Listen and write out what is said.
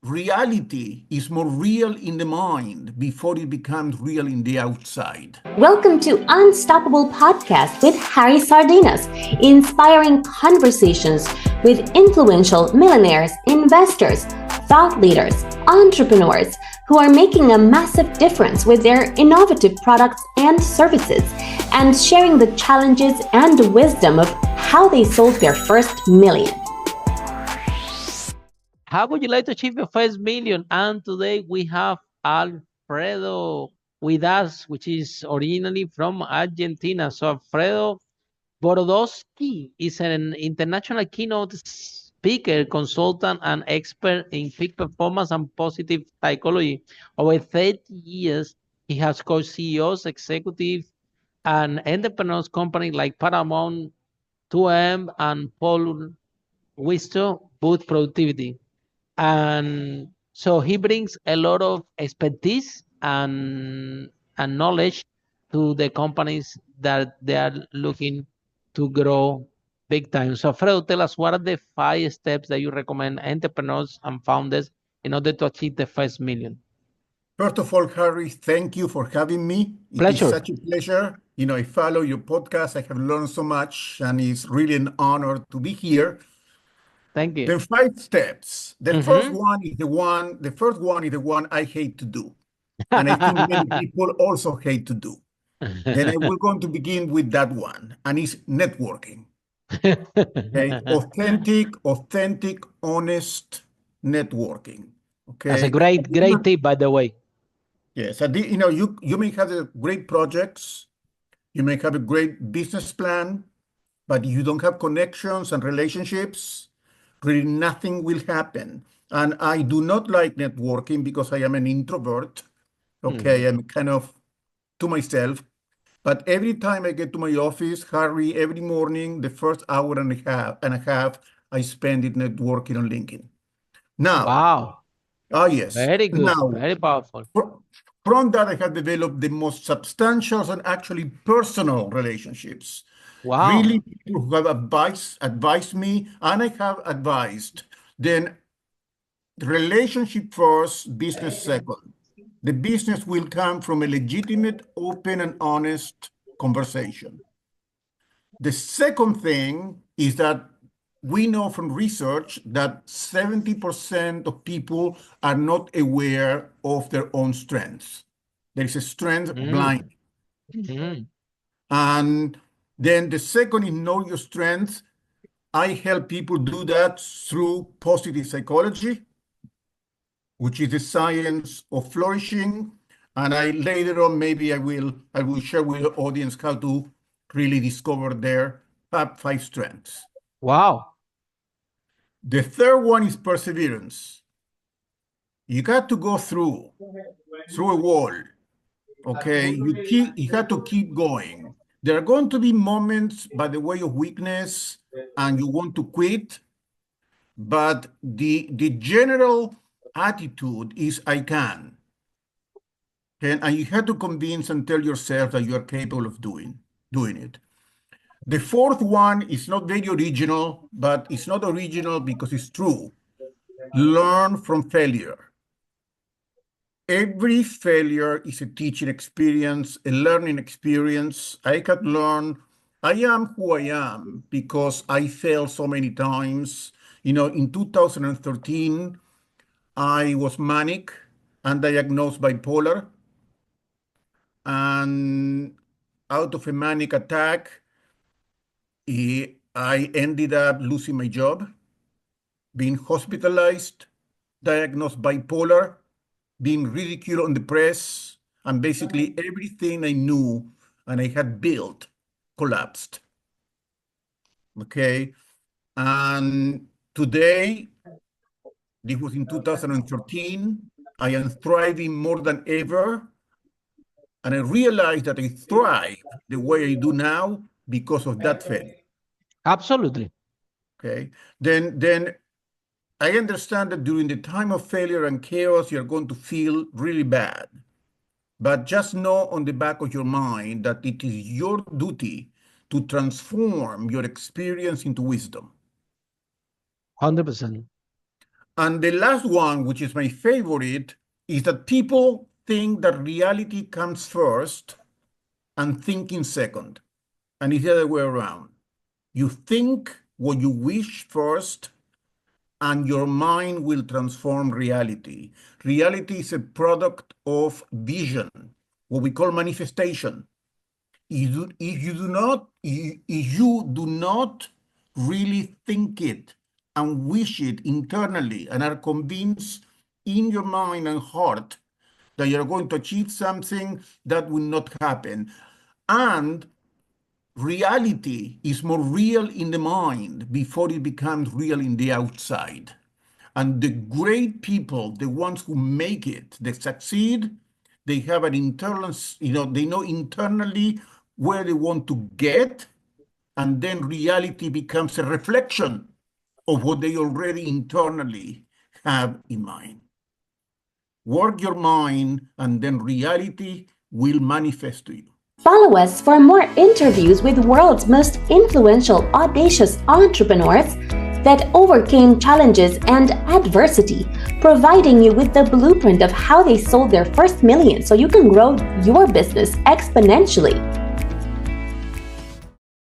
reality is more real in the mind before it becomes real in the outside. Welcome to Unstoppable Podcast with Harry Sardinas, inspiring conversations with influential millionaires, investors, thought leaders, entrepreneurs who are making a massive difference with their innovative products and services, and sharing the challenges and wisdom of how they sold their first million. How would you like to achieve your first million? And today we have Alfredo with us, which is originally from Argentina. So Alfredo Borodowski is an international keynote speaker, consultant, and expert in peak performance and positive psychology. Over 30 years, he has coached CEOs, executives, and entrepreneurs companies like Paramount, 2M, and Paul Wisto, boost productivity. And so he brings a lot of expertise and knowledge to the companies that they are looking to grow big time. So Fredo, tell us, what are the 5 steps that you recommend entrepreneurs and founders in order to achieve the first million? First of all, Harry, thank you for having me. It is Pleasure. such a pleasure. I follow your podcast. I have learned so much, and it's really an honor to be here. Thank you. There are 5 steps. The first Mhm. one is the one I hate to do. And I think many people also hate to do. And I will going to begin with that one, and it's networking. Okay, authentic, honest networking. That's a Okay, great tip, by the way. yes. You may have great projects, you may have a great business plan, but you don't have connections and relationships, really nothing will happen. And I do not like networking because I am an introvert. Okay, I'm kind of to myself. But every time I get to my office, Harry, every morning, the first hour and a half, I spend it networking on LinkedIn. Now, Wow. yes. Very good. Now, Very powerful. from that, I have developed the most substantial and actually personal relationships. Really, Wow. people who have advised me, and I have advised. Then relationship first, business second. The business will come from a legitimate, open, and honest conversation. The second thing is that we know from research that 70% of people are not aware of their own strengths. There is a strength Mm. blind. Mhm. And then the second is know your strengths. I help people do that through positive psychology, which is the science of flourishing. And I later on, maybe I will share with the audience how to really discover their top 5 strengths. Wow. The third one is perseverance. You got to go through a wall. Okay, you have to keep going. There are going to be moments by the way of weakness and you want to quit, but the general attitude is I can. And you have to convince and tell yourself that you are capable of doing it. The fourth one is not very original, but it's not original because it's true. Learn from failure. Every failure is a teaching experience, a learning experience. I can learn. I am who I am because I failed so many times. In 2013, I was manic and diagnosed bipolar. And out of a manic attack, I ended up losing my job, being hospitalized, diagnosed bipolar, being ridiculed on the press, and basically everything I knew and I had built collapsed. Okay. And today, this was in 2013, I am thriving more than ever. And I realized that I thrive the way I do now because of that failure. Absolutely. Okay. Then I understand that during the time of failure and chaos, you're going to feel really bad. But just know on the back of your mind that it is your duty to transform your experience into wisdom. 100%. And the last one, which is my favorite, is that people think that reality comes first and thinking second. And it's the other way around. You think what you wish first, and your mind will transform reality. Reality is a product of vision, what we call manifestation. If you do not really think it and wish it internally and are convinced in your mind and heart that you're going to achieve something, that will not happen. And reality is more real in the mind before it becomes real in the outside. And the great people, the ones who make it, they succeed, they have an internal, they know internally where they want to get, and then reality becomes a reflection of what they already internally have in mind. Work your mind, and then reality will manifest to you. Follow us for more interviews with world's most influential, audacious entrepreneurs that overcame challenges and adversity, providing you with the blueprint of how they sold their first million so you can grow your business exponentially.